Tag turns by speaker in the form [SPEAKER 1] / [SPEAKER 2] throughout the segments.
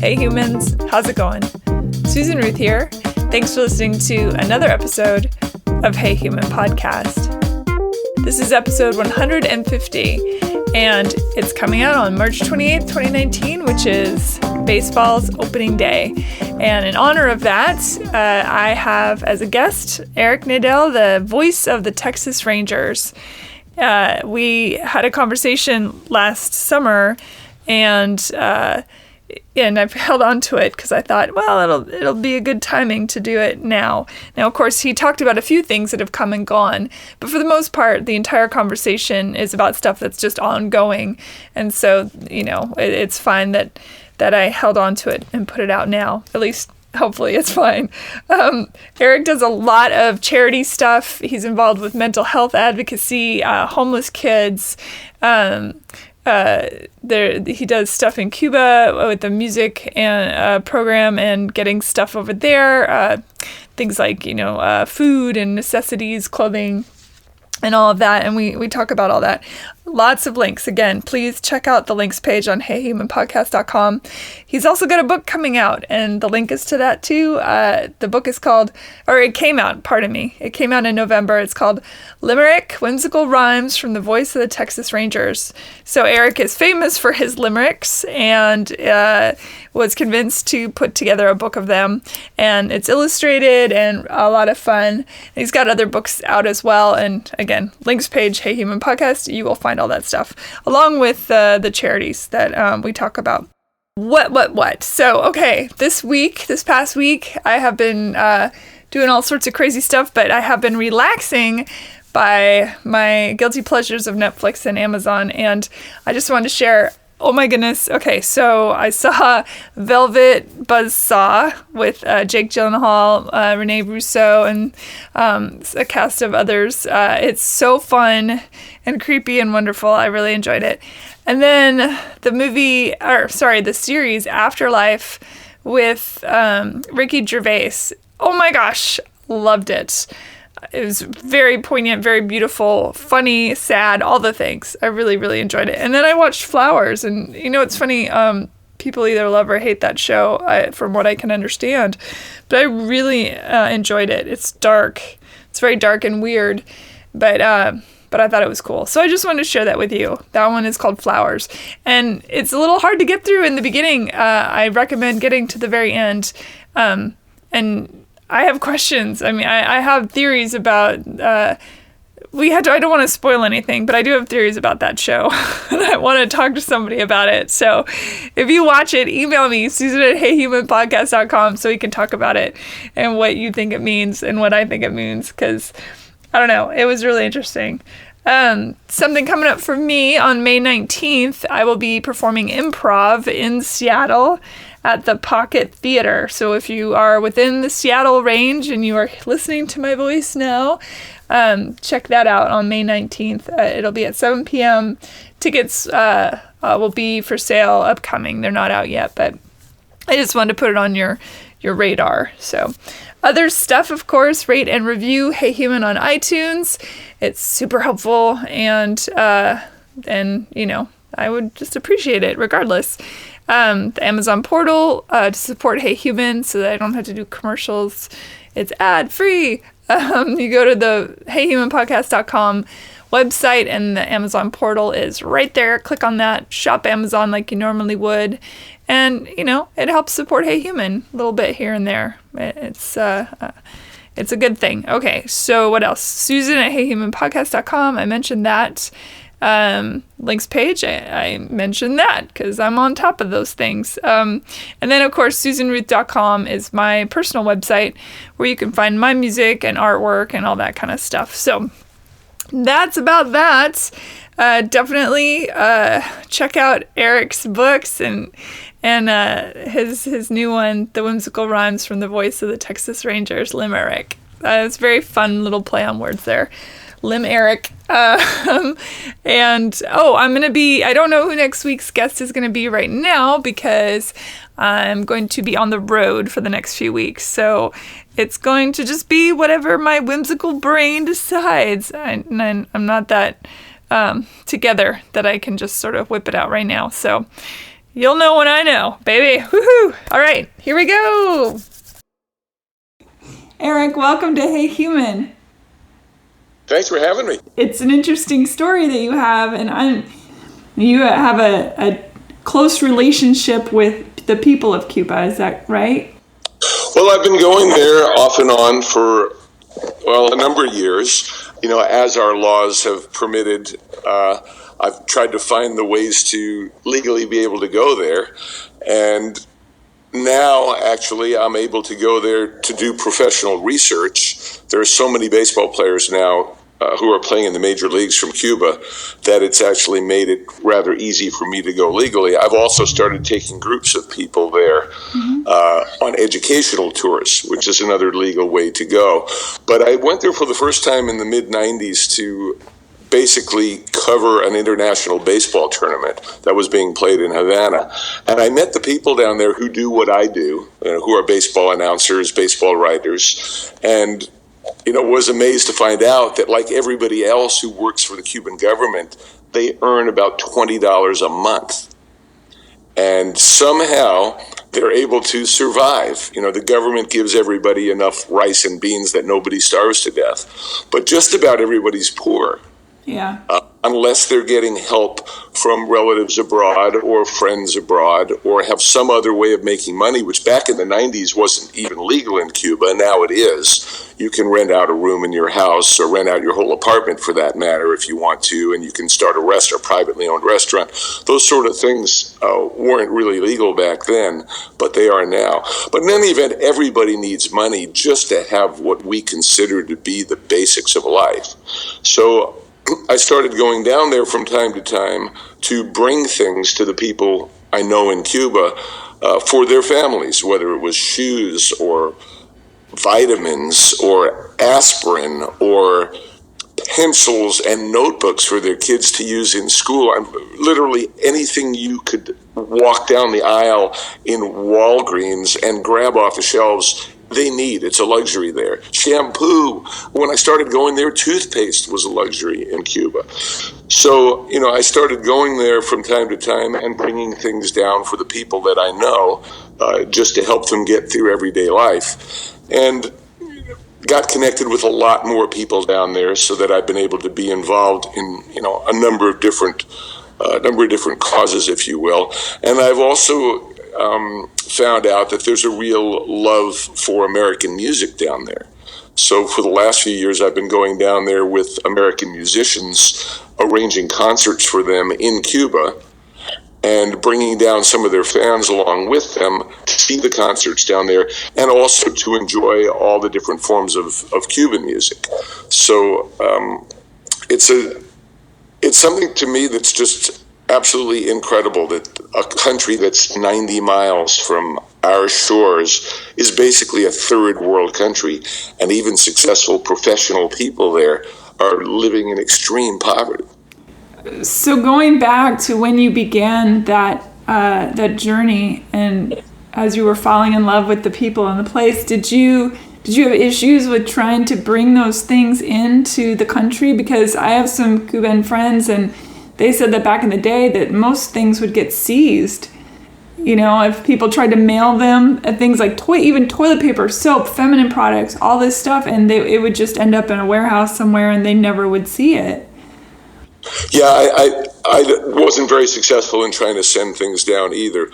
[SPEAKER 1] Hey humans, how's it going? Susan Ruth here. Thanks for listening to another episode of Hey Human Podcast. This is episode 150, and it's coming out on March 28th, 2019, which is baseball's opening day. And in honor of that, I have as a guest Eric Nadel, the voice of the Texas Rangers. We had a conversation last summer, and I've held on to it because I thought, well, it'll be a good timing to do it now. Now, of course, he talked about a few things that have come and gone, but for the most part, the entire conversation is about stuff that's just ongoing. And so, it's fine that I held on to it and put it out now. At least, hopefully, it's fine. Eric does a lot of charity stuff. He's involved with mental health advocacy, homeless kids. He does stuff in Cuba with the music and program and getting stuff over there. Things like food and necessities, clothing, and all of that. And we talk about all that. Lots of links. Again, please check out the links page on heyhumanpodcast.com. He's also got a book coming out, and the link is to that too. The book is it came out in November. It's called Lim-Eric, Whimsical Rhymes from the Voice of the Texas Rangers. So Eric is famous for his limericks and was convinced to put together a book of them. And it's illustrated and a lot of fun. And he's got other books out as well. And again, links page, Hey Human Podcast, you will find all that stuff, along with the charities that we talk about. What? So, okay, this past week, I have been doing all sorts of crazy stuff, but I have been relaxing by my guilty pleasures of Netflix and Amazon, and I just wanted to share. Oh my goodness. Okay, so I saw Velvet Buzzsaw with Jake Gyllenhaal, Renee Russo, and a cast of others. It's so fun and creepy and wonderful. I really enjoyed it. And then the series Afterlife with Ricky Gervais. Oh my gosh, loved it. It was very poignant, very beautiful, funny, sad, all the things. I really, really enjoyed it. And then I watched Flowers, and it's funny, people either love or hate that show, from what I can understand. But I really enjoyed it. It's dark. It's very dark and weird, but I thought it was cool. So I just wanted to share that with you. That one is called Flowers. And it's a little hard to get through in the beginning. I recommend getting to the very end. And I have questions. I mean, I have theories about, I don't want to spoil anything, but I do have theories about that show. And I want to talk to somebody about it. So if you watch it, email me, Susan@heyhumanpodcast.com, so we can talk about it and what you think it means and what I think it means. Because, I don't know, it was really interesting. Something coming up for me on May 19th, I will be performing improv in Seattle at the Pocket Theater. So if you are within the Seattle range and you are listening to my voice now, check that out on May 19th. It'll be at 7 p.m. Tickets will be for sale upcoming. They're not out yet, but I just wanted to put it on your radar. So other stuff, of course, rate and review Hey Human on iTunes. It's super helpful, and I would just appreciate it regardless. The Amazon portal to support Hey Human so that I don't have to do commercials. It's ad-free. You go to the heyhumanpodcast.com website, and the Amazon portal is right there. Click on that. Shop Amazon like you normally would. And, it helps support Hey Human a little bit here and there. It's a good thing. Okay, so what else? Susan@heyhumanpodcast.com. I mentioned that. Links page, I mentioned that because I'm on top of those things. And then, of course, SusanRuth.com is my personal website where you can find my music and artwork and all that kind of stuff. So that's about that. Definitely check out Eric's books and his new one, The Whimsical Rhymes from the Voice of the Texas Rangers, Lim-Eric. It's a very fun little play on words there. Lim-Eric. I'm going to be, I don't know who next week's guest is going to be right now because I'm going to be on the road for the next few weeks. So it's going to just be whatever my whimsical brain decides. And I'm not that together that I can just sort of whip it out right now. So You'll know when I know, baby. Woohoo! All right, here we go. Eric, welcome to Hey Human.
[SPEAKER 2] Thanks for having me.
[SPEAKER 1] It's an interesting story that you have, and you have a close relationship with the people of Cuba. Is that right?
[SPEAKER 2] Well, I've been going there off and on for, a number of years. As our laws have permitted, I've tried to find the ways to legally be able to go there. And now, actually, I'm able to go there to do professional research. There are so many baseball players now who are playing in the major leagues from Cuba that it's actually made it rather easy for me to go legally. I've also started taking groups of people there on educational tours, which is another legal way to go. But I went there for the first time in the mid-90s to basically cover an international baseball tournament that was being played in Havana. And I met the people down there who do what I do, who are baseball announcers, baseball writers, and was amazed to find out that, like everybody else who works for the Cuban government, they earn about $20 a month. And somehow they're able to survive. The government gives everybody enough rice and beans that nobody starves to death. But just about everybody's poor.
[SPEAKER 1] Yeah.
[SPEAKER 2] Unless they're getting help from relatives abroad or friends abroad or have some other way of making money, which back in the 90s wasn't even legal in Cuba. Now it is. You can rent out a room in your house or rent out your whole apartment for that matter if you want to, and you can start a privately owned restaurant. Those sort of things weren't really legal back then, but they are now. But in any event, everybody needs money just to have what we consider to be the basics of life. So I started going down there from time to time to bring things to the people I know in Cuba for their families, whether it was shoes or vitamins or aspirin or pencils and notebooks for their kids to use in school. Literally anything you could walk down the aisle in Walgreens and grab off the shelves they need. It's a luxury there. Shampoo. When I started going there, toothpaste was a luxury in Cuba. So, I started going there from time to time and bringing things down for the people that I know, just to help them get through everyday life. And got connected with a lot more people down there so that I've been able to be involved in, a number of different causes, if you will. And I've also found out that there's a real love for American music down there. So for the last few years, I've been going down there with American musicians, arranging concerts for them in Cuba, and bringing down some of their fans along with them to see the concerts down there, and also to enjoy all the different forms of Cuban music. So it's something to me that's just absolutely incredible that a country that's 90 miles from our shores is basically a third world country, and even successful professional people there are living in extreme poverty.
[SPEAKER 1] So going back to when you began that journey, and as you were falling in love with the people and the place, did you have issues with trying to bring those things into the country? Because I have some Cuban friends, and they said that back in the day that most things would get seized. If people tried to mail them things like even toilet paper, soap, feminine products, all this stuff, and it would just end up in a warehouse somewhere, and they never would see it.
[SPEAKER 2] Yeah, I wasn't very successful in trying to send things down either.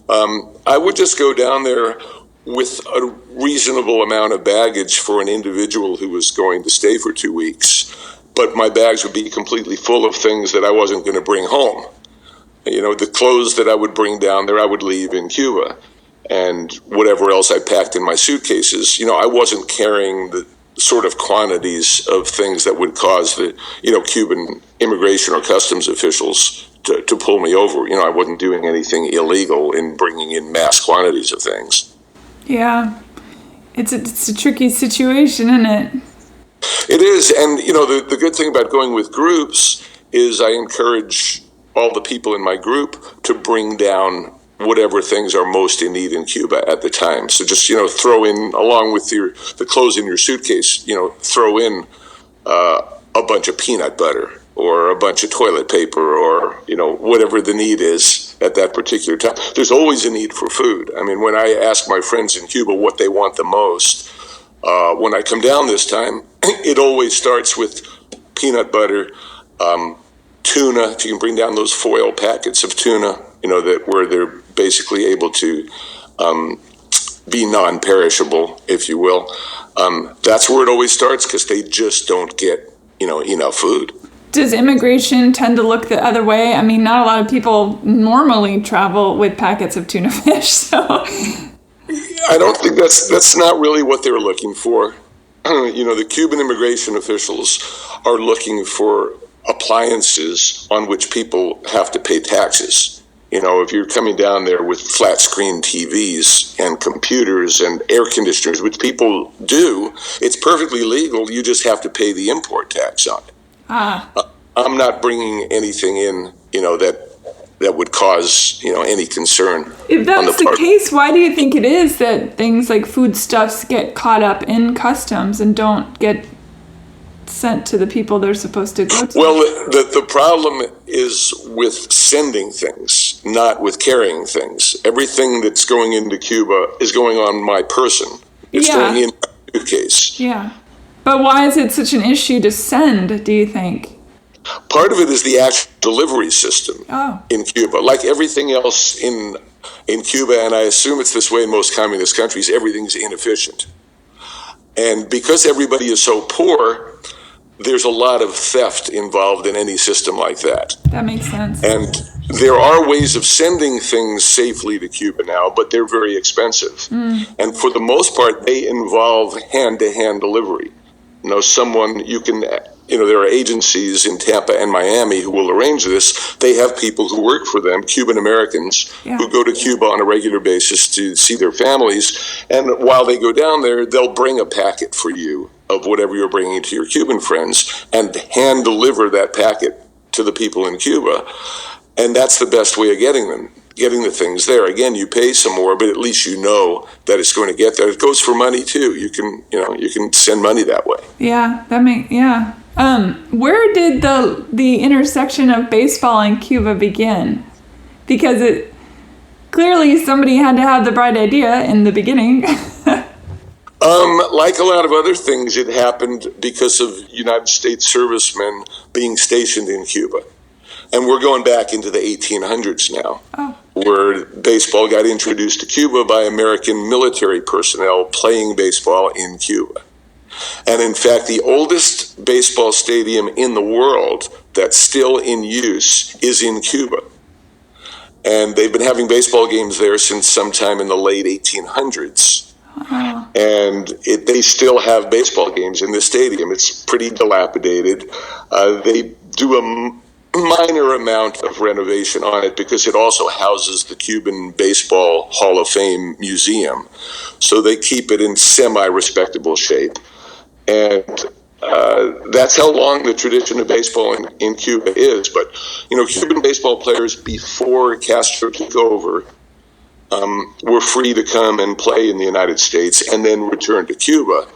[SPEAKER 2] I would just go down there with a reasonable amount of baggage for an individual who was going to stay for 2 weeks. But my bags would be completely full of things that I wasn't going to bring home. The clothes that I would bring down there, I would leave in Cuba. And whatever else I packed in my suitcases, I wasn't carrying the sort of quantities of things that would cause the, Cuban immigration or customs officials to pull me over. I wasn't doing anything illegal in bringing in mass quantities of things.
[SPEAKER 1] Yeah. It's a tricky situation, isn't it?
[SPEAKER 2] It is, and the good thing about going with groups is I encourage all the people in my group to bring down whatever things are most in need in Cuba at the time. So just throw in, along with the clothes in your suitcase, throw in a bunch of peanut butter or a bunch of toilet paper or whatever the need is, at that particular time. There's always a need for food. I mean, when I ask my friends in Cuba what they want the most, when I come down this time, it always starts with peanut butter, tuna. If you can bring down those foil packets of tuna, where they're basically able to be non-perishable, if you will. That's where it always starts, because they just don't get, enough food.
[SPEAKER 1] Does immigration tend to look the other way? I mean, not a lot of people normally travel with packets of tuna fish, so...
[SPEAKER 2] I don't think that's not really what they're looking for. The Cuban immigration officials are looking for appliances on which people have to pay taxes. If you're coming down there with flat screen TVs and computers and air conditioners, which people do, it's perfectly legal. You just have to pay the import tax on it. I'm not bringing anything in, that would cause, any concern.
[SPEAKER 1] If that's the case, why do you think it is that things like foodstuffs get caught up in customs and don't get sent to the people they're supposed to go to?
[SPEAKER 2] Well, the problem is with sending things, not with carrying things. Everything that's going into Cuba is going on my person. It's going in my suitcase.
[SPEAKER 1] Yeah. But why is it such an issue to send, do you think?
[SPEAKER 2] Part of it is the actual delivery system in Cuba. Like everything else in Cuba, and I assume it's this way in most communist countries, everything's inefficient. And because everybody is so poor, there's a lot of theft involved in any system like that.
[SPEAKER 1] That makes sense.
[SPEAKER 2] And there are ways of sending things safely to Cuba now, but they're very expensive. And for the most part, they involve hand-to-hand delivery. There are agencies in Tampa and Miami who will arrange this. They have people who work for them, Cuban Americans, who go to Cuba on a regular basis to see their families. And while they go down there, they'll bring a packet for you of whatever you're bringing to your Cuban friends and hand deliver that packet to the people in Cuba. And that's the best way of getting the things there. Again, you pay some more, but at least you know that it's going to get there. It goes for money too. You can send money that way.
[SPEAKER 1] Yeah, where did the intersection of baseball and Cuba begin? Because clearly somebody had to have the bright idea in the beginning.
[SPEAKER 2] Like a lot of other things, it happened because of United States servicemen being stationed in Cuba. And we're going back into the 1800s now, where baseball got introduced to Cuba by American military personnel playing baseball in Cuba. And in fact, the oldest baseball stadium in the world that's still in use is in Cuba. And they've been having baseball games there since sometime in the late 1800s. And they still have baseball games in the stadium. It's pretty dilapidated. They do a minor amount of renovation on it because it also houses the Cuban Baseball Hall of Fame Museum. So they keep it in semi-respectable shape. And that's how long the tradition of baseball in Cuba is. But, Cuban baseball players before Castro took over were free to come and play in the United States and then return to Cuba.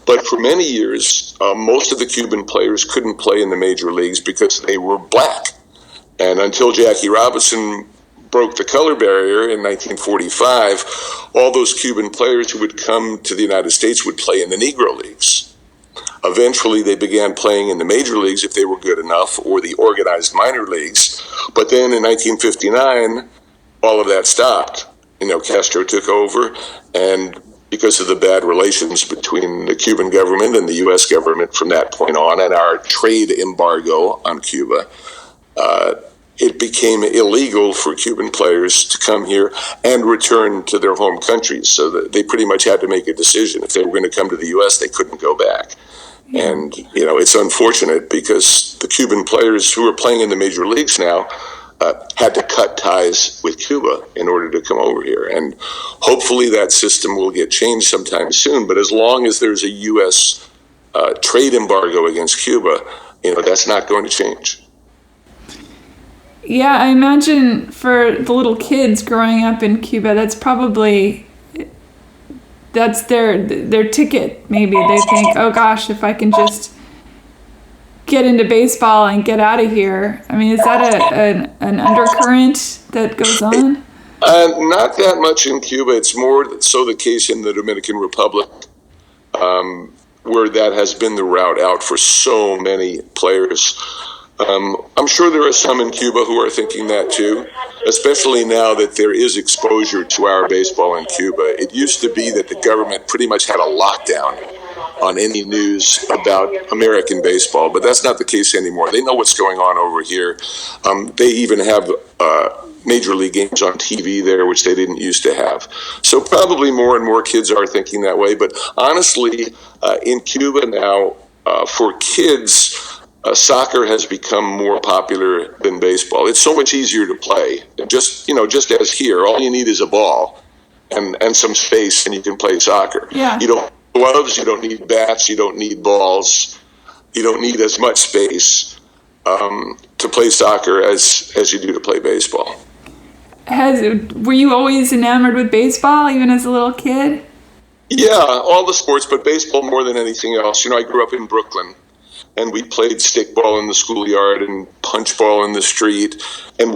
[SPEAKER 2] But for many years, most of the Cuban players couldn't play in the major leagues because they were black. And until Jackie Robinson broke the color barrier in 1945, all those Cuban players who would come to the United States would play in the Negro Leagues. Eventually, they began playing in the major leagues if they were good enough, or the organized minor leagues. But then in 1959, all of that stopped. Castro took over, and because of the bad relations between the Cuban government and the U.S. government from that point on, and our trade embargo on Cuba, it became illegal for Cuban players to come here and return to their home countries. So that they pretty much had to make a decision. If they were going to come to the U.S., they couldn't go back. And, it's unfortunate because the Cuban players who are playing in the major leagues now had to cut ties with Cuba in order to come over here. And hopefully that system will get changed sometime soon. But as long as there's a U.S. Trade embargo against Cuba, that's not going to change.
[SPEAKER 1] Yeah, I imagine for the little kids growing up in Cuba, that's their ticket. Maybe they think, oh gosh, if I can just get into baseball and get out of here. I mean, is that an undercurrent that goes on?
[SPEAKER 2] Not that much in Cuba. It's more so the case in the Dominican Republic, where that has been the route out for so many players. I'm sure there are some in Cuba who are thinking that too, especially now that there is exposure to our baseball in Cuba. It used to be that the government pretty much had a lockdown on any news about American baseball, but that's not the case anymore. They know what's going on over here. They even have major league games on TV there, which they didn't used to have. So probably more and more kids are thinking that way. But honestly, in Cuba now, for kids, soccer has become more popular than baseball. It's so much easier to play. Just as here, all you need is a ball and some space, and you can play soccer.
[SPEAKER 1] Yeah.
[SPEAKER 2] You don't need gloves, you don't need bats, you don't need balls, you don't need as much space to play soccer as you do to play baseball.
[SPEAKER 1] Were you always enamored with baseball, even as a little kid?
[SPEAKER 2] Yeah, all the sports, but baseball more than anything else. I grew up in Brooklyn, and we played stickball in the schoolyard and punchball in the street. And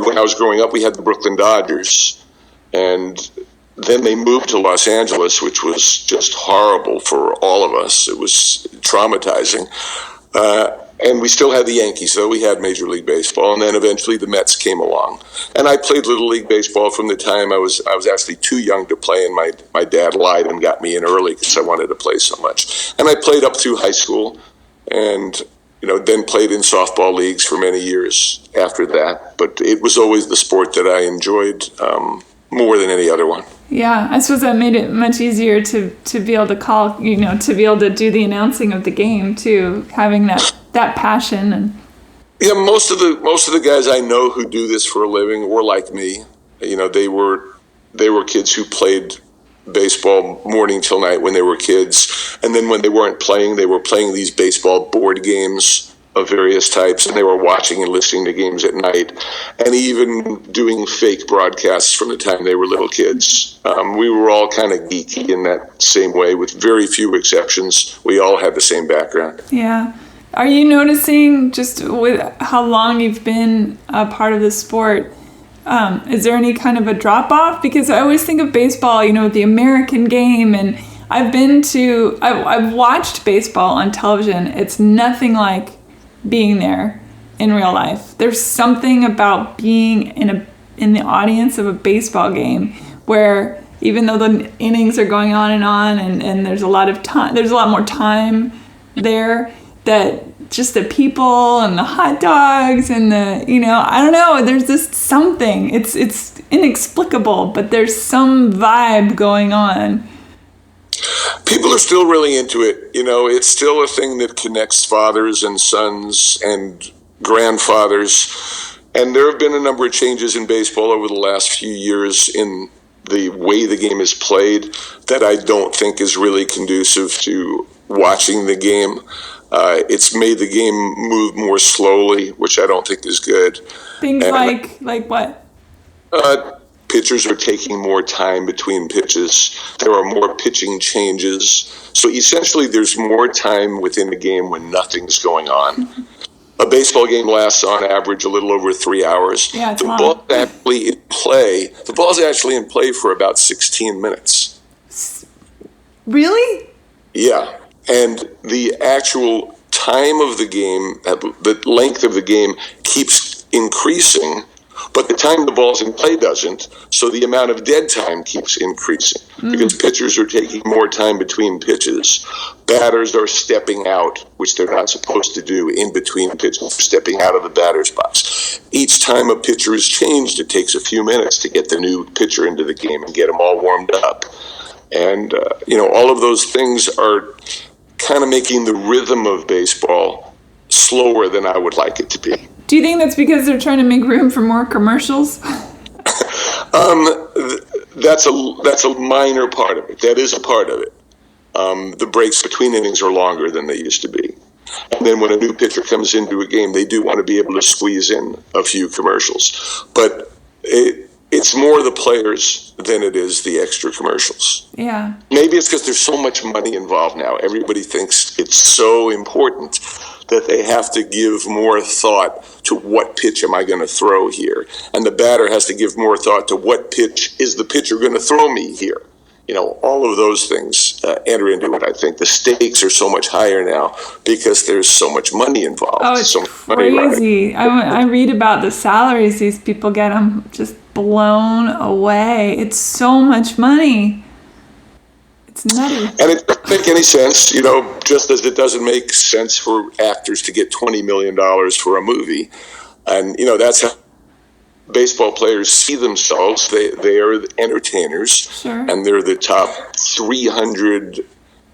[SPEAKER 2] when I was growing up, we had the Brooklyn Dodgers. And then they moved to Los Angeles, which was just horrible for all of us. It was traumatizing. And we still had the Yankees, though. We had Major League Baseball, and then eventually the Mets came along. And I played Little League Baseball from the time I was actually too young to play, and my dad lied and got me in early because I wanted to play so much. And I played up through high school, and then played in softball leagues for many years after that. But it was always the sport that I enjoyed more than any other one.
[SPEAKER 1] Yeah, I suppose that made it much easier to be able to call, to be able to do the announcing of the game too, having that passion. And
[SPEAKER 2] yeah, most of the guys I know who do this for a living were like me. They were kids who played baseball morning till night when they were kids, and then when they weren't playing, they were playing these baseball board games of various types, and they were watching and listening to games at night, and even doing fake broadcasts from the time they were little kids. We were all kind of geeky in that same way, with very few exceptions. We all had the same background.
[SPEAKER 1] Yeah. Are you noticing, just with how long you've been a part of the sport, is there any kind of a drop-off? Because I always think of baseball, the American game, and I've watched baseball on television. It's nothing like being there in real life. There's something about being in the audience of a baseball game where even though the innings are going on and there's a lot of time, there's a lot more time there, that just the people and the hot dogs and the, I don't know, there's just something. It's inexplicable, but there's some vibe going on.
[SPEAKER 2] People are still really into it. It's still a thing that connects fathers and sons and grandfathers. And there have been a number of changes in baseball over the last few years in the way the game is played that I don't think is really conducive to watching the game. It's made the game move more slowly, which I don't think is good.
[SPEAKER 1] Things like what?
[SPEAKER 2] Pitchers are taking more time between pitches. There are more pitching changes. So essentially, there's more time within the game when nothing's going on. A baseball game lasts on average a little over 3 hours.
[SPEAKER 1] Yeah, it's
[SPEAKER 2] the ball's actually in play. The ball's actually in play for about 16 minutes.
[SPEAKER 1] Really?
[SPEAKER 2] Yeah. And the actual time of the game, the length of the game keeps increasing, but the time the ball's in play doesn't, so the amount of dead time keeps increasing because pitchers are taking more time between pitches. Batters are stepping out, which they're not supposed to do in between pitches, stepping out of the batter's box. Each time a pitcher is changed, it takes a few minutes to get the new pitcher into the game and get them all warmed up. And, all of those things are kind of making the rhythm of baseball slower than I would like it to be.
[SPEAKER 1] Do you think that's because they're trying to make room for more commercials?
[SPEAKER 2] That's a minor part of it. That is a part of it. The breaks between innings are longer than they used to be. And then when a new pitcher comes into a game, they do want to be able to squeeze in a few commercials. But it's more the players than it is the extra commercials.
[SPEAKER 1] Yeah.
[SPEAKER 2] Maybe it's because there's so much money involved now. Everybody thinks it's so important that they have to give more thought to what pitch am I going to throw here. And the batter has to give more thought to what pitch is the pitcher going to throw me here. You know, all of those things enter into it. I think the stakes are so much higher now because there's so much money involved.
[SPEAKER 1] Oh, it's
[SPEAKER 2] so
[SPEAKER 1] crazy. I read about the salaries these people get. I'm just blown away. It's so much money. It's nutty.
[SPEAKER 2] And it doesn't make any sense, you know, just as it doesn't make sense for actors to get $20 million for a movie. And, you know, that's how baseball players see themselves. They are entertainers,
[SPEAKER 1] sure.
[SPEAKER 2] And they're the top 300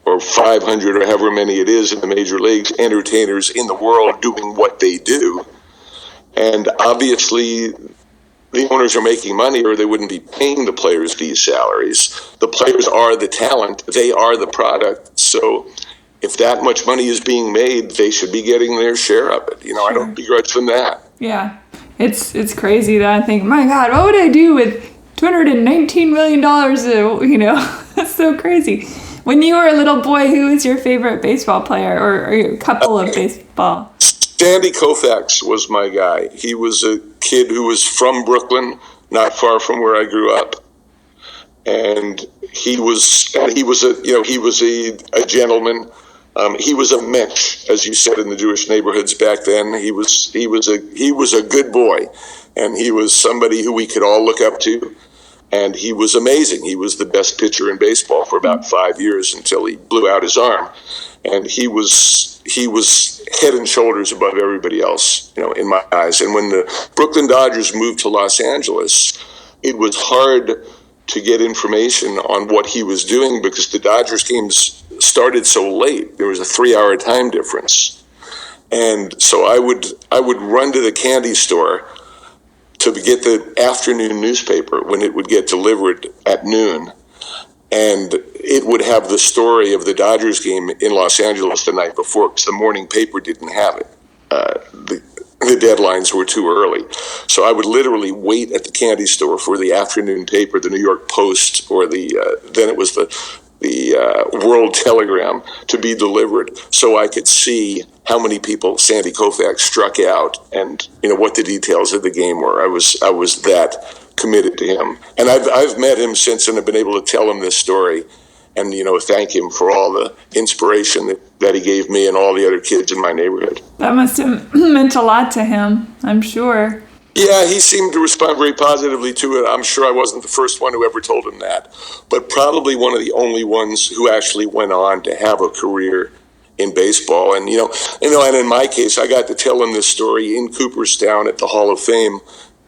[SPEAKER 2] or 500 or however many it is in the major leagues, entertainers in the world doing what they do. And obviously the owners are making money or they wouldn't be paying the players these salaries. The players are the talent. They are the product. So if that much money is being made, they should be getting their share of it. You know, sure. I don't begrudge them that.
[SPEAKER 1] Yeah. It's crazy that I think, my God, what would I do with $219 million? You know, that's so crazy. When you were a little boy, who was your favorite baseball player or a couple of baseball?
[SPEAKER 2] Sandy Koufax was my guy. He was a kid who was from Brooklyn, not far from where I grew up. And he was a gentleman. He was a mensch, as you said, in the Jewish neighborhoods back then. He was a good boy, and he was somebody who we could all look up to. And he was amazing. He was the best pitcher in baseball for about 5 years until he blew out his arm. And he was head and shoulders above everybody else, you know, in my eyes. And when the Brooklyn Dodgers moved to Los Angeles, it was hard to get information on what he was doing because the Dodgers games started so late. There was a 3-hour time difference. And so I would run to the candy store to get the afternoon newspaper when it would get delivered at noon. And it would have the story of the Dodgers game in Los Angeles the night before because the morning paper didn't have it. The deadlines were too early. So I would literally wait at the candy store for the afternoon paper, the New York Post, or then it was the World Telegram to be delivered so I could see how many people Sandy Koufax struck out and, you know, what the details of the game were. I was that committed to him. And I've met him since and have been able to tell him this story and, you know, thank him for all the inspiration that he gave me and all the other kids in my neighborhood.
[SPEAKER 1] That must have meant a lot to him, I'm sure.
[SPEAKER 2] Yeah, he seemed to respond very positively to it. I'm sure I wasn't the first one who ever told him that, but probably one of the only ones who actually went on to have a career in baseball. And, you know, and in my case, I got to tell him this story in Cooperstown at the Hall of Fame,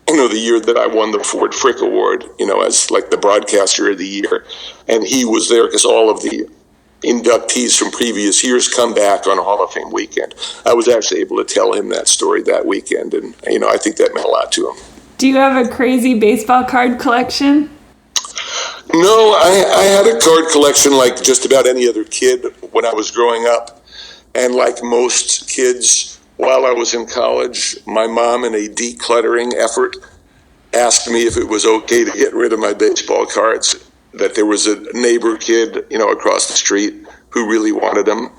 [SPEAKER 2] you know, the year that I won the Ford Frick Award, you know, as like the broadcaster of the year. And he was there because all of the inductees from previous years come back on Hall of Fame weekend. I was actually able to tell him that story that weekend, and, you know, I think that meant a lot to him.
[SPEAKER 1] Do you have a crazy baseball card collection?
[SPEAKER 2] No, I had a card collection like just about any other kid when I was growing up. And like most kids, while I was in college, my mom, in a decluttering effort, asked me if it was okay to get rid of my baseball cards, that there was a neighbor kid, you know, across the street who really wanted them.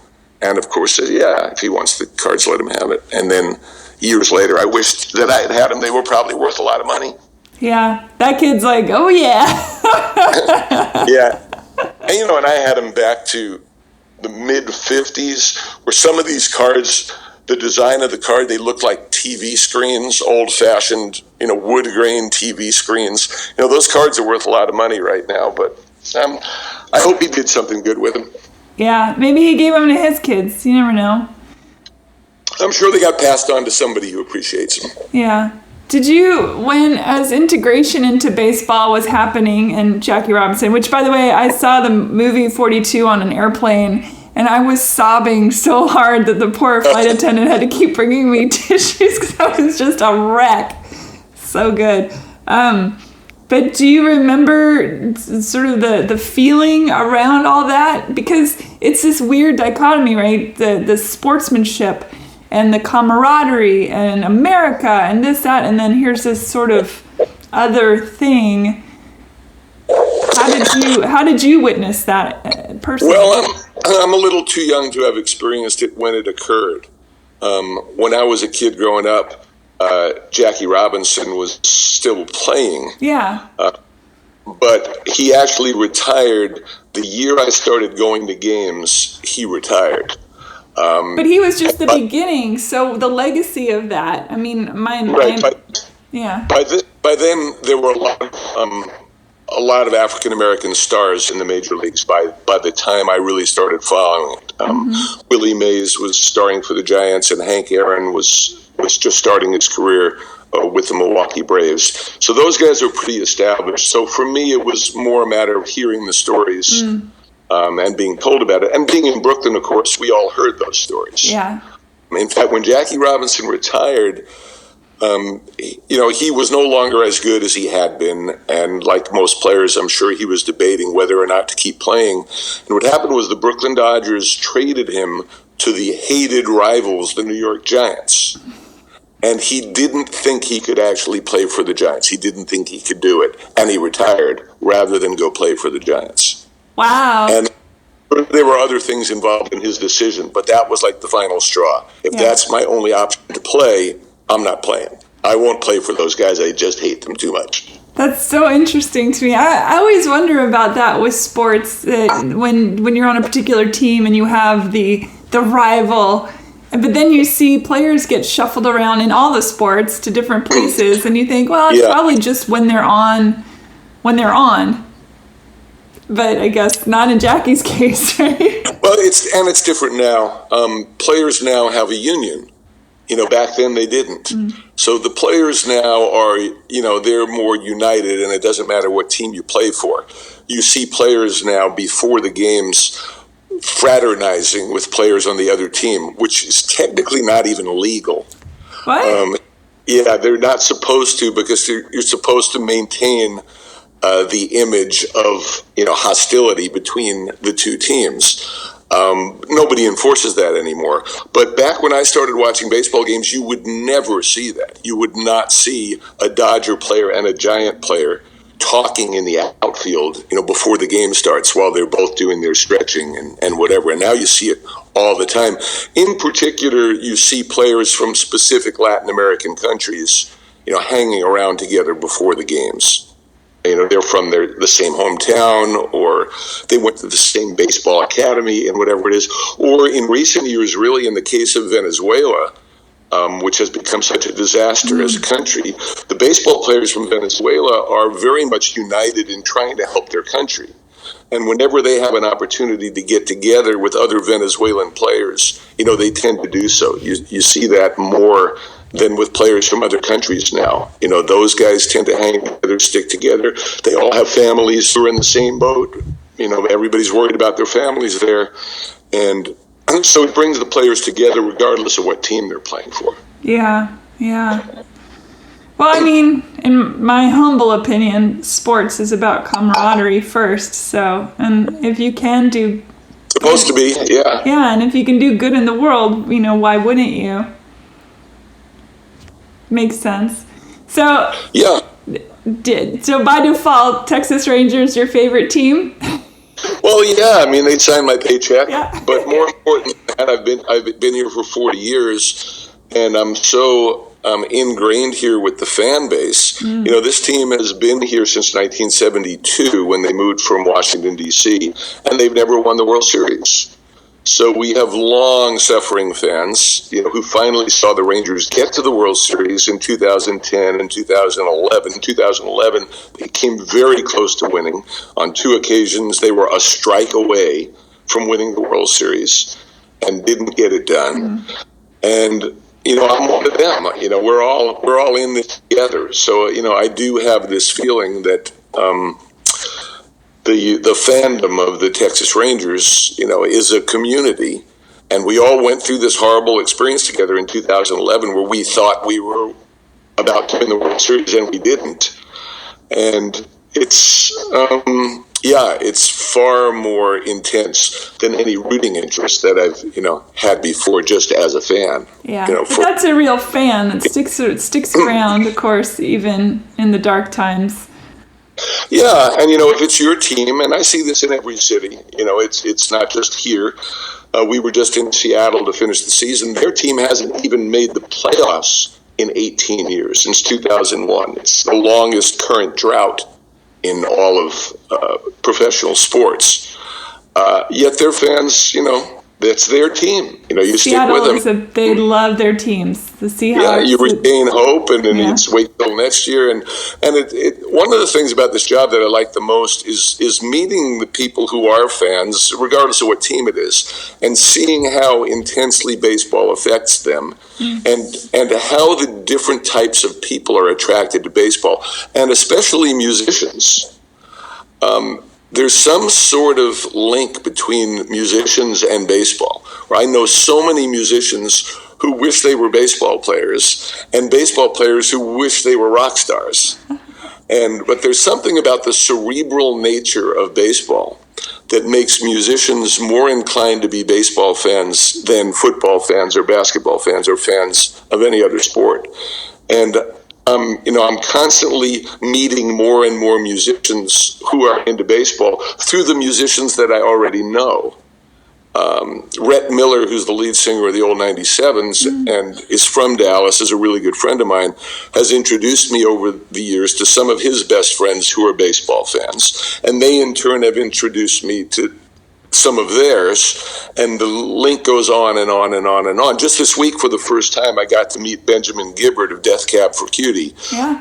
[SPEAKER 2] And of course said, yeah, if he wants the cards, let him have it. And then years later, I wished that I had had them. They were probably worth a lot of money.
[SPEAKER 1] Yeah, that kid's like, oh yeah.
[SPEAKER 2] Yeah. And, you know, and I had them back to the mid-50s, where some of these cards, the design of the card, they looked like TV screens, old-fashioned, you know, wood grain TV screens. You know, those cards are worth a lot of money right now, but I hope he did something good with them. Yeah,
[SPEAKER 1] maybe he gave them to his kids. You never know.
[SPEAKER 2] I'm sure they got passed on to somebody who appreciates them.
[SPEAKER 1] Yeah. Did you, as integration into baseball was happening in Jackie Robinson, which, by the way, I saw the movie 42 on an airplane, and I was sobbing so hard that the poor flight attendant had to keep bringing me tissues because I was just a wreck. So good. But do you remember sort of the feeling around all that? Because it's this weird dichotomy, right? The sportsmanship and the camaraderie and America and this, that, and then here's this sort of other thing. How did you witness that personally?
[SPEAKER 2] Well, I'm a little too young to have experienced it when it occurred. When I was a kid growing up, Jackie Robinson was still playing.
[SPEAKER 1] Yeah.
[SPEAKER 2] But he actually retired the year I started going to games. He retired.
[SPEAKER 1] But he was just the beginning. So the legacy of that. I mean, yeah.
[SPEAKER 2] By then, there were a lot of African American stars in the major leagues. By the time I really started following it, Willie Mays was starring for the Giants, and Hank Aaron was just starting his career with the Milwaukee Braves. So those guys are pretty established. So for me, it was more a matter of hearing the stories and being told about it. And being in Brooklyn, of course, we all heard those stories.
[SPEAKER 1] Yeah.
[SPEAKER 2] In fact, when Jackie Robinson retired, he was no longer as good as he had been. And like most players, I'm sure he was debating whether or not to keep playing. And what happened was the Brooklyn Dodgers traded him to the hated rivals, the New York Giants. And he didn't think he could actually play for the Giants. He didn't think he could do it. And he retired rather than go play for the Giants.
[SPEAKER 1] Wow.
[SPEAKER 2] And there were other things involved in his decision, but that was like the final straw. If that's my only option to play, I'm not playing. I won't play for those guys. I just hate them too much.
[SPEAKER 1] That's so interesting to me. I always wonder about that with sports, when you're on a particular team and you have the rival, but then you see players get shuffled around in all the sports to different places, and you think, well, it's probably just when they're on. But I guess not in Jackie's case, right?
[SPEAKER 2] Well, it's different now. Players now have a union. Back then they didn't. So the players now are, they're more united, and it doesn't matter what team you play for. You see players now before the games fraternizing with players on the other team, which is technically not even legal.
[SPEAKER 1] What?
[SPEAKER 2] They're not supposed to, because you're supposed to maintain the image of hostility between the two teams. Nobody enforces that anymore. But back when I started watching baseball games, you would never see that. You would not see a Dodger player and a Giant player talking in the outfield, before the game starts while they're both doing their stretching and whatever. And now you see it all the time. In particular, you see players from specific Latin American countries, hanging around together before the games. They're from the same hometown, or they went to the same baseball academy and whatever it is. Or in recent years, really in the case of Venezuela, which has become such a disaster as a country, the baseball players from Venezuela are very much united in trying to help their country. And whenever they have an opportunity to get together with other Venezuelan players, they tend to do so. You see that more than with players from other countries now. Those guys tend to hang together, stick together. They all have families who are in the same boat. Everybody's worried about their families there. And so it brings the players together regardless of what team they're playing for.
[SPEAKER 1] Yeah. Well, I mean, in my humble opinion, sports is about camaraderie first. So, and if you can do...
[SPEAKER 2] Supposed to be, yeah.
[SPEAKER 1] Yeah, and if you can do good in the world, why wouldn't you? Makes sense. So...
[SPEAKER 2] Yeah.
[SPEAKER 1] So by default, Texas Rangers your favorite team?
[SPEAKER 2] Well, yeah. I mean, they signed my paycheck,
[SPEAKER 1] yeah.
[SPEAKER 2] But more important than that, I've been here for 40 years, and I'm so ingrained here with the fan base. This team has been here since 1972 when they moved from Washington D.C., and they've never won the World Series. So we have long-suffering fans, who finally saw the Rangers get to the World Series in 2010 and 2011. In 2011, they came very close to winning. On 2 occasions, they were a strike away from winning the World Series and didn't get it done. And, I'm one of them. We're all in this together. So, I do have this feeling that the fandom of the Texas Rangers, is a community. And we all went through this horrible experience together in 2011 where we thought we were about to win the World Series and we didn't. And, It's it's far more intense than any rooting interest that I've had before, just as a fan.
[SPEAKER 1] Yeah, but that's a real fan that sticks around, of course, even in the dark times.
[SPEAKER 2] Yeah, and if it's your team, and I see this in every city, it's not just here. We were just in Seattle to finish the season. Their team hasn't even made the playoffs in 18 years, since 2001. It's the longest current drought in all of professional sports. Yet their fans, that's their team. You
[SPEAKER 1] Seattle
[SPEAKER 2] stick with them.
[SPEAKER 1] They love their teams. The Seahawks.
[SPEAKER 2] Yeah, you retain hope, and then it's wait till next year. And one of the things about this job that I like the most is meeting the people who are fans, regardless of what team it is, and seeing how intensely baseball affects them, and how the different types of people are attracted to baseball, and especially musicians. There's some sort of link between musicians and baseball, where I know so many musicians who wish they were baseball players, and baseball players who wish they were rock stars. But there's something about the cerebral nature of baseball that makes musicians more inclined to be baseball fans than football fans or basketball fans or fans of any other sport. And I'm constantly meeting more and more musicians who are into baseball through the musicians that I already know. Rhett Miller, who's the lead singer of the Old 97s and is from Dallas, is a really good friend of mine, has introduced me over the years to some of his best friends who are baseball fans. And they, in turn, have introduced me to some of theirs, and the link goes on and on and on and on. Just this week, for the first time, I got to meet Benjamin Gibbard of Death Cab for Cutie,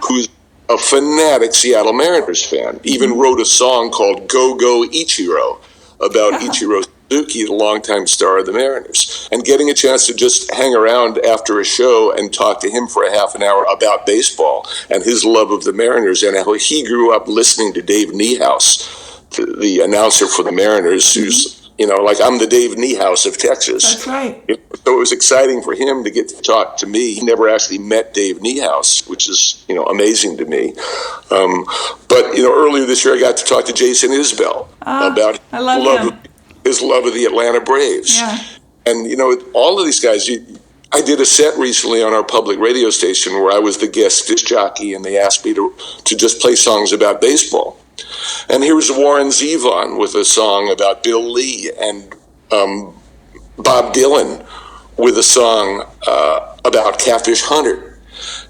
[SPEAKER 2] who's a fanatic Seattle Mariners fan. Even wrote a song called Go Go Ichiro about Ichiro Suzuki, the longtime star of the Mariners. And getting a chance to just hang around after a show and talk to him for a half an hour about baseball and his love of the Mariners, and how he grew up listening to Dave Niehaus, the announcer for the Mariners, who's, like, I'm the Dave Niehaus of Texas.
[SPEAKER 1] That's right.
[SPEAKER 2] So it was exciting for him to get to talk to me. He never actually met Dave Niehaus, which is, amazing to me. But earlier this year, I got to talk to Jason Isbell about his love of the Atlanta Braves.
[SPEAKER 1] Yeah.
[SPEAKER 2] And, all of these guys, I did a set recently on our public radio station where I was the guest disc jockey, and they asked me to just play songs about baseball. And here's Warren Zevon with a song about Bill Lee, and Bob Dylan with a song about Catfish Hunter,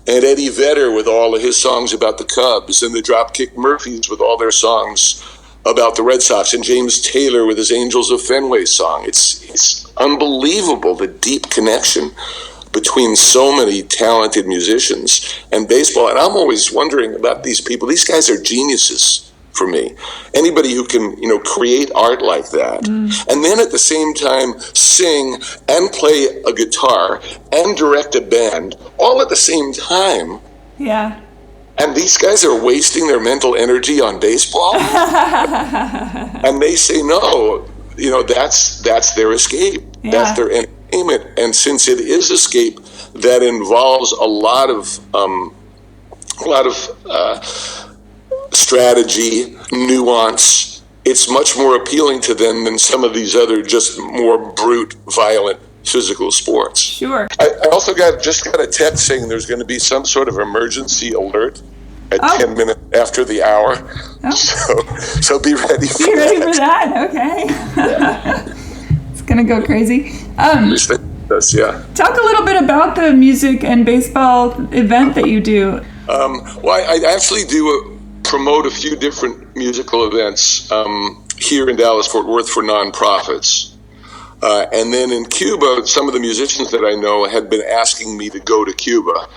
[SPEAKER 2] and Eddie Vedder with all of his songs about the Cubs, and the Dropkick Murphys with all their songs about the Red Sox, and James Taylor with his Angels of Fenway song. It's unbelievable, the deep connection between so many talented musicians and baseball. And I'm always wondering about these people. These guys are geniuses for me. Anybody who can, create art like that, and then at the same time sing and play a guitar and direct a band all at the same time.
[SPEAKER 1] Yeah.
[SPEAKER 2] And these guys are wasting their mental energy on baseball. And they say no, that's their escape. Yeah. That's their entertainment. And since it is escape, that involves a lot of strategy, nuance. It's much more appealing to them than some of these other just more brute, violent physical sports.
[SPEAKER 1] Sure.
[SPEAKER 2] I also got a text saying there's going to be some sort of emergency alert at 10 minutes after the hour. Oh. So be ready for that.
[SPEAKER 1] Be ready for that. Okay. Yeah. It's going to go crazy. Talk a little bit about the music and baseball event that you do.
[SPEAKER 2] Well, I actually do promote a few different musical events here in Dallas-Fort Worth for nonprofits. And then in Cuba, some of the musicians that I know had been asking me to go to Cuba.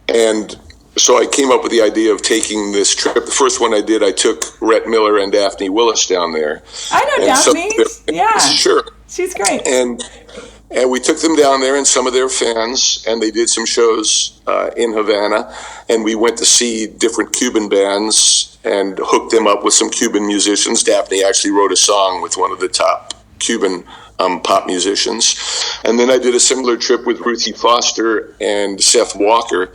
[SPEAKER 2] And so I came up with the idea of taking this trip. The first one I did, I took Rhett Miller and Daphne Willis down there.
[SPEAKER 1] I know Daphne. Yeah.
[SPEAKER 2] Sure.
[SPEAKER 1] She's great.
[SPEAKER 2] And we took them down there and some of their fans, and they did some shows in Havana. And we went to see different Cuban bands and hooked them up with some Cuban musicians. Daphne actually wrote a song with one of the top Cuban pop musicians. And then I did a similar trip with Ruthie Foster and Seth Walker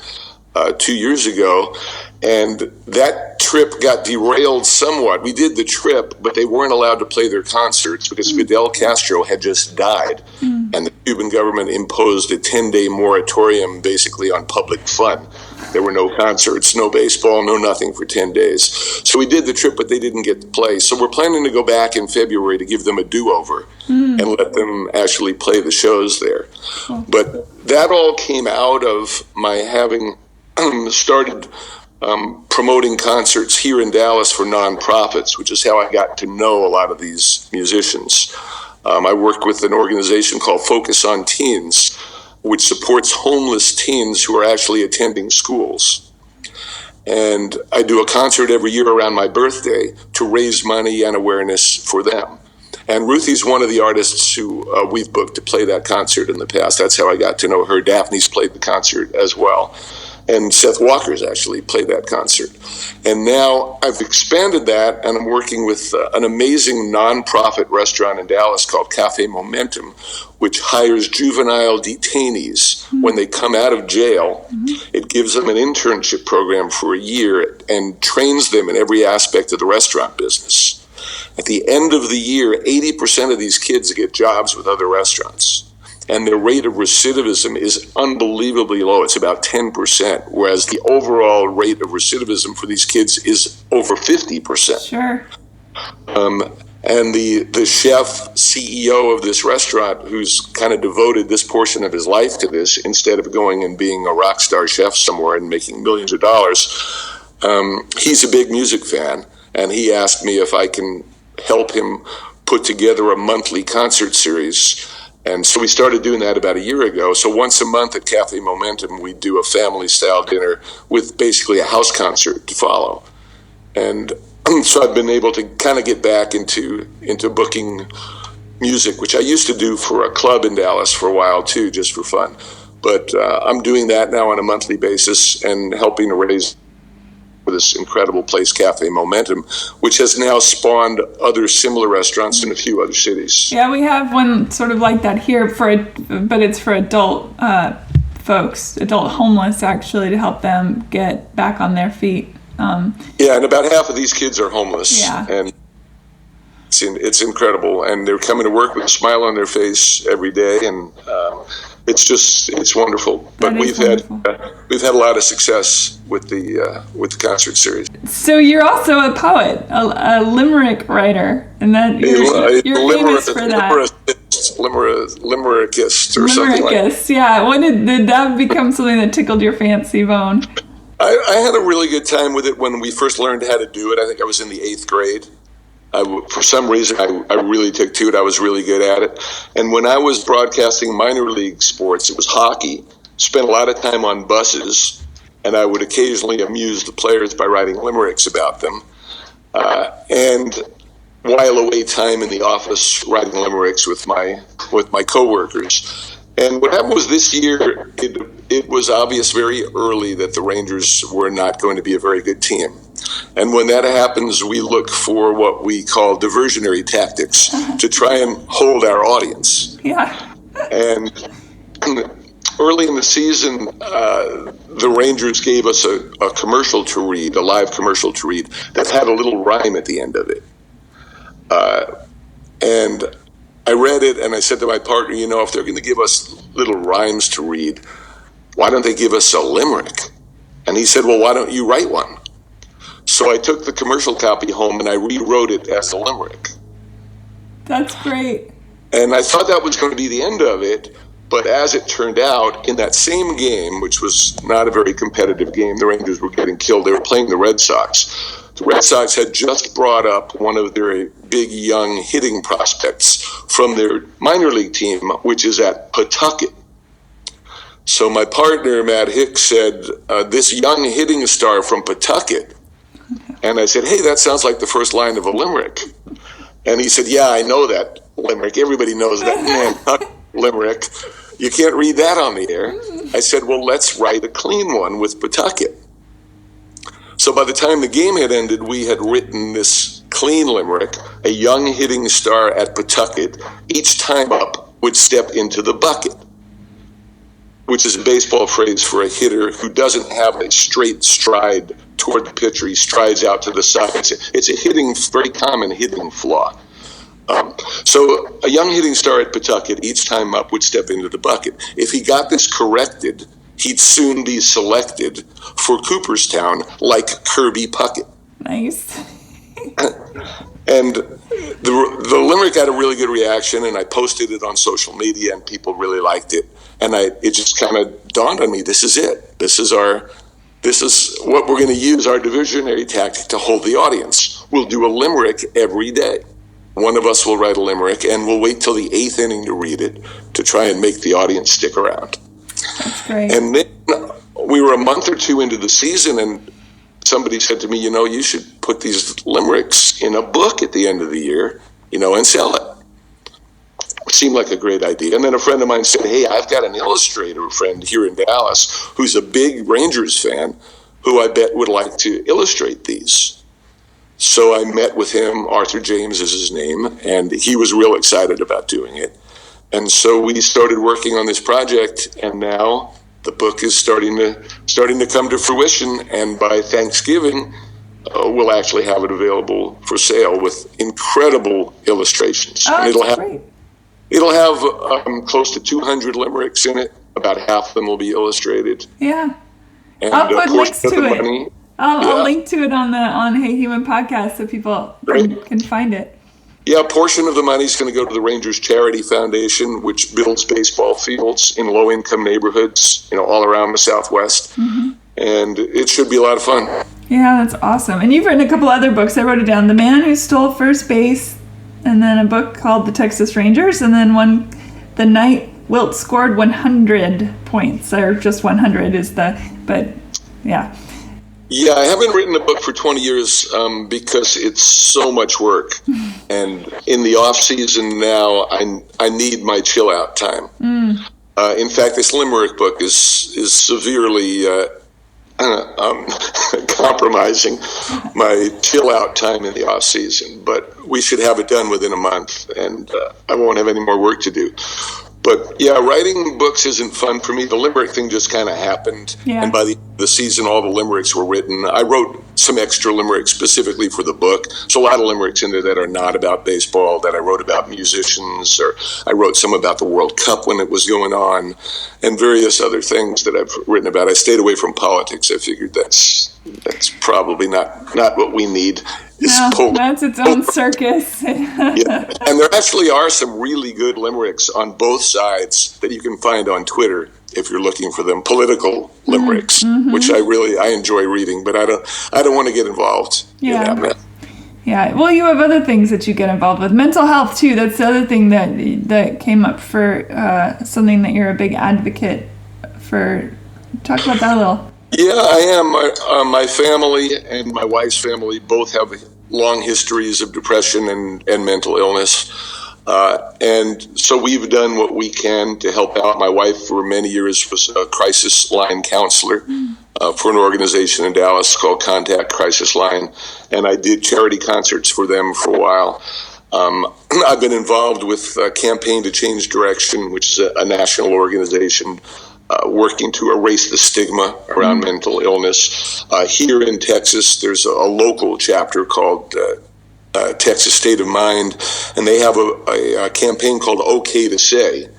[SPEAKER 2] 2 years ago. And that trip got derailed somewhat. We did the trip, but they weren't allowed to play their concerts because Fidel Castro had just died, and the Cuban government imposed a 10-day moratorium basically on public fun. There were no concerts, no baseball, no nothing for 10 days. So we did the trip, but they didn't get to play. So we're planning to go back in February to give them a do-over and let them actually play the shows there. But that all came out of my having started promoting concerts here in Dallas for nonprofits, which is how I got to know a lot of these musicians. I worked with an organization called Focus on Teens, which supports homeless teens who are actually attending schools. And I do a concert every year around my birthday to raise money and awareness for them. And Ruthie's one of the artists who we've booked to play that concert in the past. That's how I got to know her. Daphne's played the concert as well. And Seth Walker's actually played that concert. And now I've expanded that, and I'm working with an amazing nonprofit restaurant in Dallas called Cafe Momentum, which hires juvenile detainees when they come out of jail. It gives them an internship program for a year and trains them in every aspect of the restaurant business. At the end of the year, 80% of these kids get jobs with other restaurants. And their rate of recidivism is unbelievably low. It's about 10%, whereas the overall rate of recidivism for these kids is over 50%.
[SPEAKER 1] Sure.
[SPEAKER 2] And the chef, CEO of this restaurant, who's kind of devoted this portion of his life to this, instead of going and being a rock star chef somewhere and making millions of dollars, he's a big music fan, and he asked me if I can help him put together a monthly concert series. And so we started doing that about a year ago. So once a month at Cafe Momentum, we do a family-style dinner with basically a house concert to follow. And so I've been able to kind of get back into booking music, which I used to do for a club in Dallas for a while too, just for fun. But I'm doing that now on a monthly basis and helping to raise for this incredible place, Cafe Momentum, which has now spawned other similar restaurants in a few other cities.
[SPEAKER 1] Yeah, we have one sort of like that here, but it's for adult folks, adult homeless, actually, to help them get back on their feet.
[SPEAKER 2] Yeah, and about half of these kids are homeless.
[SPEAKER 1] Yeah.
[SPEAKER 2] And it's incredible. And they're coming to work with a smile on their face every day, and it's wonderful. But we've had a lot of success with the concert series.
[SPEAKER 1] So you're also a poet, a limerick writer, and that you're famous for that.
[SPEAKER 2] Limericist or something like that.
[SPEAKER 1] Yeah. Did that become something that tickled your fancy bone?
[SPEAKER 2] I had a really good time with it when we first learned how to do it. I think I was in the 8th grade. For some reason, I really took to it. I was really good at it. And when I was broadcasting minor league sports, it was hockey. Spent a lot of time on buses, and I would occasionally amuse the players by writing limericks about them. And while away time in the office writing limericks with my coworkers. And what happened was this year, it was obvious very early that the Rangers were not going to be a very good team. And when that happens, we look for what we call diversionary tactics to try and hold our audience.
[SPEAKER 1] Yeah.
[SPEAKER 2] And early in the season, the Rangers gave us a commercial to read, a live commercial to read, that had a little rhyme at the end of it. And I read it, and I said to my partner, if they're going to give us little rhymes to read, why don't they give us a limerick? And he said, well, why don't you write one? So I took the commercial copy home, and I rewrote it as a limerick.
[SPEAKER 1] That's great.
[SPEAKER 2] And I thought that was going to be the end of it, but as it turned out, in that same game, which was not a very competitive game, the Rangers were getting killed. They were playing the Red Sox. The Red Sox had just brought up one of their big young hitting prospects from their minor league team, which is at Pawtucket. So my partner, Matt Hicks, said, this young hitting star from Pawtucket. And I said, hey, that sounds like the first line of a limerick. And he said, yeah, I know that limerick. Everybody knows that limerick. You can't read that on the air. I said, well, let's write a clean one with Pawtucket. So by the time the game had ended, we had written this clean limerick. A young hitting star at Pawtucket, each time up, would step into the bucket, which is a baseball phrase for a hitter who doesn't have a straight stride toward the pitcher. He strides out to the side. It's a very common hitting flaw. So a young hitting star at Pawtucket, each time up, would step into the bucket. If he got this corrected, he'd soon be selected for Cooperstown like Kirby Puckett.
[SPEAKER 1] Nice.
[SPEAKER 2] And the limerick got a really good reaction, and I posted it on social media, and people really liked it. And it just kind of dawned on me, this is it. This is what we're going to use, our diversionary tactic, to hold the audience. We'll do a limerick every day. One of us will write a limerick, and we'll wait till the 8th inning to read it to try and make the audience stick around.
[SPEAKER 1] That's great.
[SPEAKER 2] And then we were a month or two into the season, and somebody said to me, you should put these limericks in a book at the end of the year, and sell it. It seemed like a great idea. And then a friend of mine said, hey, I've got an illustrator friend here in Dallas who's a big Rangers fan who I bet would like to illustrate these. So I met with him. Arthur James is his name, and he was real excited about doing it. And so we started working on this project, and now the book is starting to come to fruition, and by Thanksgiving, we'll actually have it available for sale with incredible illustrations.
[SPEAKER 1] Oh,
[SPEAKER 2] and
[SPEAKER 1] great.
[SPEAKER 2] It'll have close to 200 limericks in it. About half of them will be illustrated.
[SPEAKER 1] Yeah.
[SPEAKER 2] And
[SPEAKER 1] I'll put links to it.
[SPEAKER 2] Money,
[SPEAKER 1] I'll link to it on Hey Human podcast so people can find it.
[SPEAKER 2] Yeah, a portion of the money is going to go to the Rangers Charity Foundation, which builds baseball fields in low-income neighborhoods, all around the Southwest. Mm-hmm. And it should be a lot of fun.
[SPEAKER 1] Yeah, that's awesome. And you've written a couple other books. I wrote it down. The Man Who Stole First Base, and then a book called The Texas Rangers, and then one, The Night Wilt Scored 100 Points, or just 100 but yeah.
[SPEAKER 2] Yeah, I haven't written a book for 20 years because it's so much work. And in the off season now, I need my chill out time. In fact, this limerick book is severely compromising my chill out time in the off season. But we should have it done within a month, and I won't have any more work to do. But yeah, writing books isn't fun for me. The limerick thing just kind of happened. Yeah. And by the end of the season, all the limericks were written. I wrote some extra limericks specifically for the book. So a lot of limericks in there that are not about baseball, that I wrote about musicians, or I wrote some about the World Cup when it was going on, and various other things that I've written about. I stayed away from politics. I figured that's probably not what we need.
[SPEAKER 1] No, that's its own circus.
[SPEAKER 2] Yeah, and there actually are some really good limericks on both sides that you can find on Twitter if you're looking for them. Political limericks, which I enjoy reading, but I don't want to get involved in that mess.
[SPEAKER 1] Yeah, well, you have other things that you get involved with. Mental health too. That's the other thing that came up for something that you're a big advocate for. Talk about that a little.
[SPEAKER 2] Yeah, I am. My family and my wife's family both have long histories of depression and mental illness. And so we've done what we can to help out. My wife for many years was a crisis line counselor for an organization in Dallas called Contact Crisis Line. And I did charity concerts for them for a while. I've been involved with Campaign to Change Direction, which is a national organization working to erase the stigma around mental illness. Here in Texas, there's a local chapter called Texas State of Mind, and they have a campaign called OK to Say,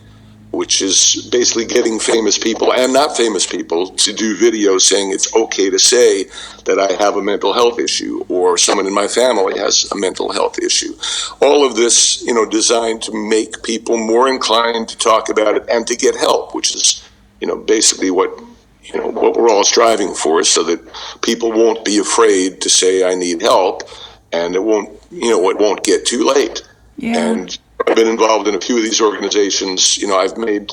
[SPEAKER 2] which is basically getting famous people and not famous people to do videos saying it's okay to say that I have a mental health issue or someone in my family has a mental health issue. All of this, designed to make people more inclined to talk about it and to get help, which is basically what we're all striving for, so that people won't be afraid to say I need help, and it won't get too late. Yeah. And I've been involved in a few of these organizations. I've made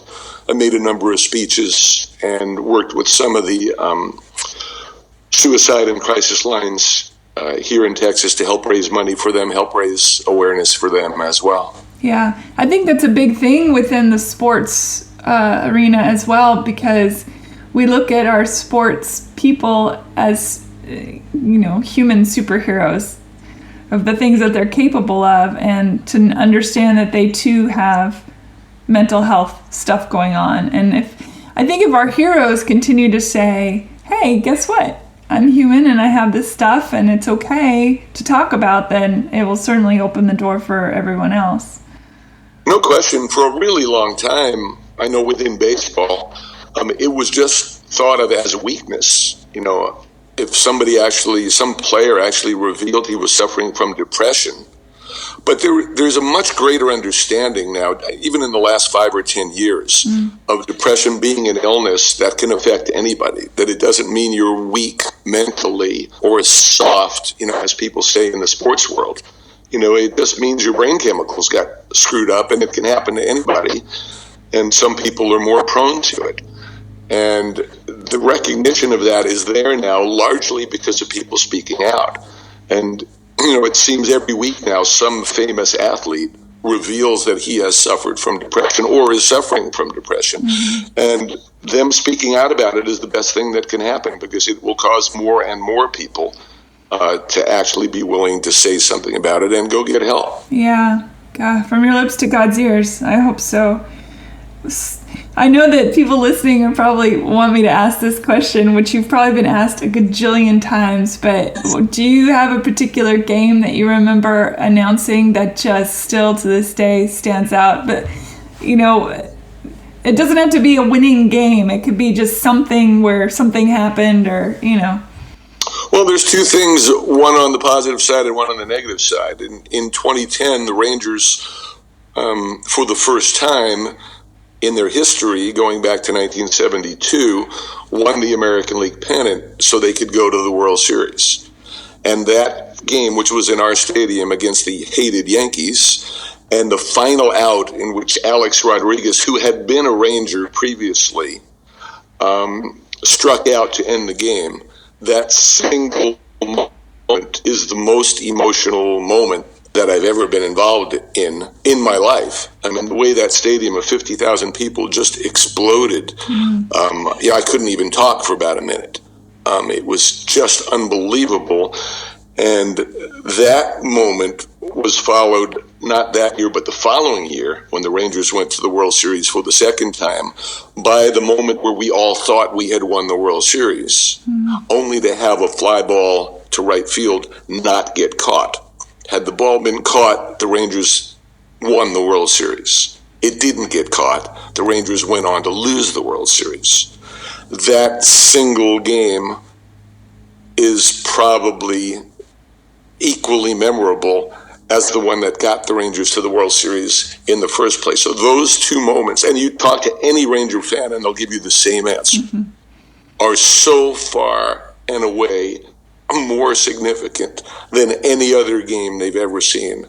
[SPEAKER 2] a number of speeches and worked with some of the suicide and crisis lines here in Texas to help raise money for them, help raise awareness for them as well.
[SPEAKER 1] Yeah, I think that's a big thing within the sports arena as well, because we look at our sports people as human superheroes of the things that they're capable of, and to understand that they too have mental health stuff going on. And if our heroes continue to say, hey, guess what, I'm human and I have this stuff and it's okay to talk about, then it will certainly open the door for everyone else.
[SPEAKER 2] No question. For a really long time, I know within baseball, it was just thought of as a weakness. You know, if some player actually revealed he was suffering from depression. But there's a much greater understanding now, even in the last 5 or 10 years, of depression being an illness that can affect anybody, that it doesn't mean you're weak mentally or soft, you know, as people say in the sports world. You know, it just means your brain chemicals got screwed up, and it can happen to anybody. And some people are more prone to it. And the recognition of that is there now, largely because of people speaking out. And, you know, it seems every week now some famous athlete reveals that he has suffered from depression or is suffering from depression. And them speaking out about it is the best thing that can happen, because it will cause more and more people to actually be willing to say something about it and go get help.
[SPEAKER 1] Yeah. God, from your lips to God's ears. I hope so. I know that people listening are probably want me to ask this question, which you've probably been asked a gajillion times, but do you have a particular game that you remember announcing that just still to this day stands out? But, you know, it doesn't have to be a winning game. It could be just something where something happened, or, you know.
[SPEAKER 2] Well, there's two things, one on the positive side and one on the negative side. In 2010, the Rangers, for the first time in their history, going back to 1972, won the American League pennant so they could go to the World Series. And that game, which was in our stadium against the hated Yankees, and the final out in which Alex Rodriguez, who had been a Ranger previously, struck out to end the game, that single moment is the most emotional moment that I've ever been involved in my life. I mean, the way that stadium of 50,000 people just exploded. I couldn't even talk for about a minute. It was just unbelievable. And that moment was followed, not that year, but the following year, when the Rangers went to the World Series for the second time, by the moment where we all thought we had won the World Series, only to have a fly ball to right field not get caught. Had the ball been caught, the Rangers won the World Series. It didn't get caught. The Rangers went on to lose the World Series. That single game is probably equally memorable as the one that got the Rangers to the World Series in the first place. So those two moments, and you talk to any Ranger fan and they'll give you the same answer, are so far and away more significant than any other game they've ever seen.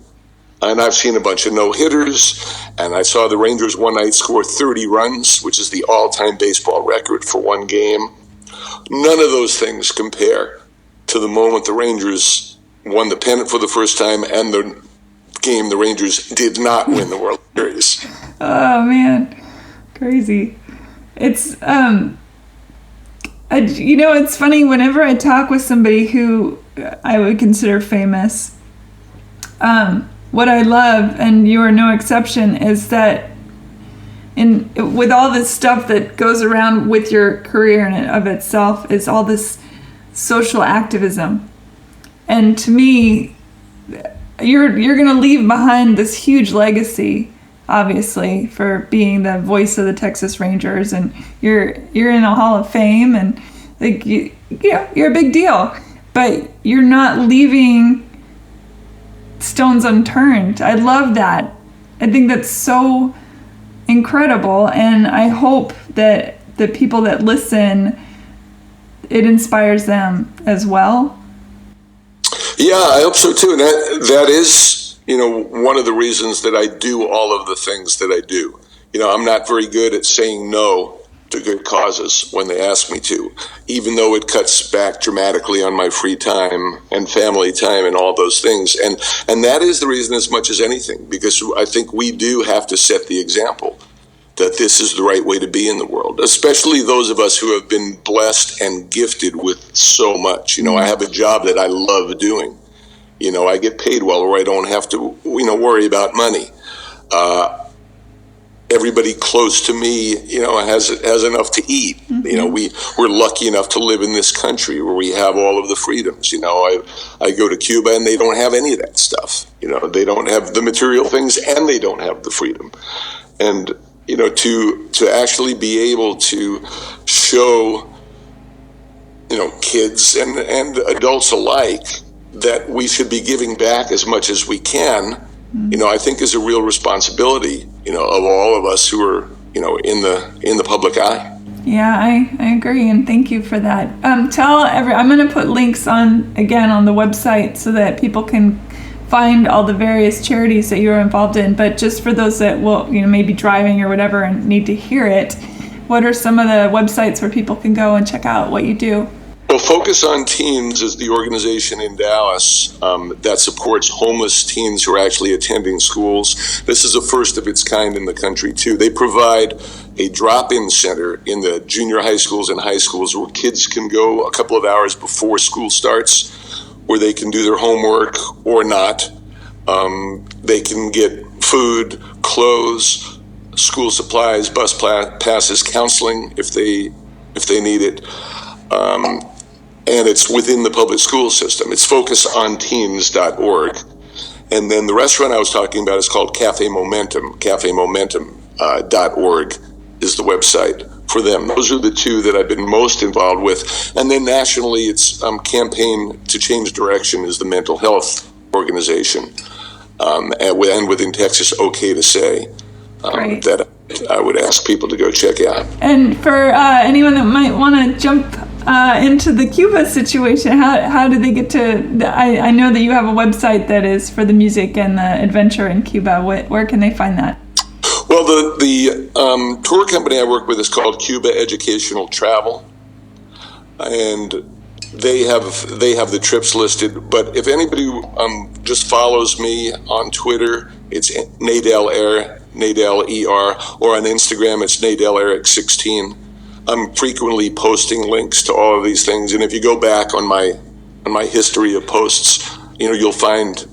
[SPEAKER 2] And I've seen a bunch of no-hitters, and I saw the Rangers one night score 30 runs, which is the all-time baseball record for one game. None of those things compare to the moment the Rangers won the pennant for the first time and the game the Rangers did not win the World Series.
[SPEAKER 1] Oh, man. Crazy. It's, it's funny, whenever I talk with somebody who I would consider famous, what I love, and you are no exception, is that with all this stuff that goes around with your career in and of itself is all this social activism. And to me, you're going to leave behind this huge legacy, obviously, for being the voice of the Texas Rangers, and you're in a Hall of Fame, and like you're a big deal, but you're not leaving stones unturned. I love that. I think that's so incredible, and I hope that the people that listen, it inspires them as well.
[SPEAKER 2] Yeah, I hope so too. And that is, one of the reasons that I do all of the things that I do. I'm not very good at saying no to good causes when they ask me to, even though it cuts back dramatically on my free time and family time and all those things. And that is the reason as much as anything, because I think we do have to set the example that this is the right way to be in the world, especially those of us who have been blessed and gifted with so much. I have a job that I love doing. I get paid well, or I don't have to, worry about money. everybody close to me, has enough to eat. We're lucky enough to live in this country where we have all of the freedoms. I go to Cuba and they don't have any of that stuff. They don't have the material things and they don't have the freedom. And to actually be able to show kids and adults alike that we should be giving back as much as we can, I think is a real responsibility, of all of us who are, in the public eye.
[SPEAKER 1] Yeah, I agree, and thank you for that. I'm going to put links on the website so that people can find all the various charities that you're involved in. But just for those that will, maybe driving or whatever and need to hear it, what are some of the websites where people can go and check out what you do?
[SPEAKER 2] Well, Focus on Teens is the organization in Dallas that supports homeless teens who are actually attending schools. This is a first of its kind in the country, too. They provide a drop-in center in the junior high schools and high schools where kids can go a couple of hours before school starts, where they can do their homework or not. They can get food, clothes, school supplies, bus passes, counseling if they need it. And it's within the public school system. It's focusonteens.org. And then the restaurant I was talking about is called Cafe Momentum. CafeMomentum.org is the website for them. Those are the two that I've been most involved with. And then nationally, it's Campaign to Change Direction is the mental health organization. And within Texas, OK to Say, that I would ask people to go check out. And
[SPEAKER 1] for anyone that might want to jump into the Cuba situation, how do they get to? I know that you have a website that is for the music and the adventure in Cuba. Where can they find that?
[SPEAKER 2] Well, the tour company I work with is called Cuba Educational Travel, and they have the trips listed. But if anybody just follows me on Twitter, it's Nadel ER, or on Instagram, it's Nadel Eric 16. I'm frequently posting links to all of these things, and if you go back on my history of posts, you'll find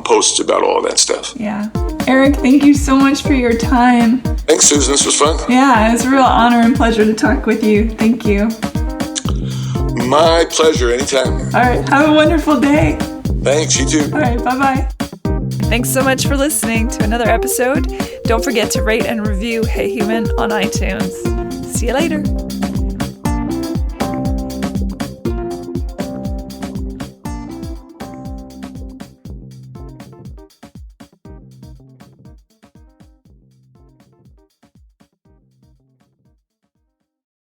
[SPEAKER 2] posts about all of that stuff.
[SPEAKER 1] Yeah. Eric, thank you so much for your time.
[SPEAKER 2] Thanks, Susan. This was fun.
[SPEAKER 1] Yeah, it was a real honor and pleasure to talk with you. Thank you.
[SPEAKER 2] My pleasure. Anytime.
[SPEAKER 1] All right. Have a wonderful day.
[SPEAKER 2] Thanks. You too.
[SPEAKER 1] All right. Bye-bye. Thanks so much for listening to another episode. Don't forget to rate and review Hey Human on iTunes. See you later.